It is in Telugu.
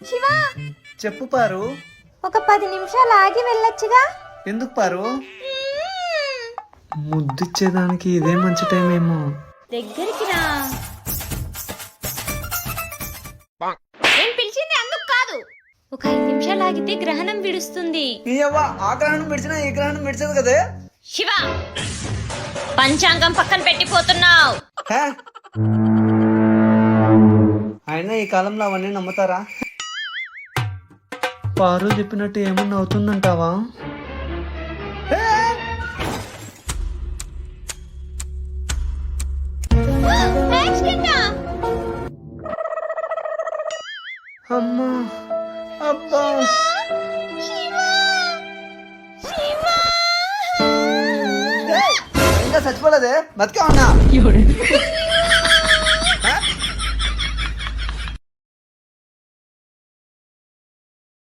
శివా, చెప్పు పారు. ఒక 10 నిమిషాలు ఆగి వెళ్ళొచ్చుగా. ఎందుకు పారు? ముద్దిచ్చేదానికి ఇదే మంచి టైం ఏమో. దగ్గరికి రా. నేను పిలిచింది అందుకు కాదు. ఒక 5 నిమిషాలు ఆగితే గ్రహణం విడుస్తుంది. ఆ గ్రహణం విడిచినా ఈ గ్రహణం విడిచదు కదే. శివ, పంచాంగం పక్కన పెట్టిపోతున్నావు. అయినా ఈ కాలంలో అవన్నీ నమ్ముతారా? పారు చెప్పినట్టు ఏమన్నా అవుతుందంటావా? అమ్మా, అబ్బా, ఇంకా చచ్చిపోలేదే, బతికే ఉన్నా.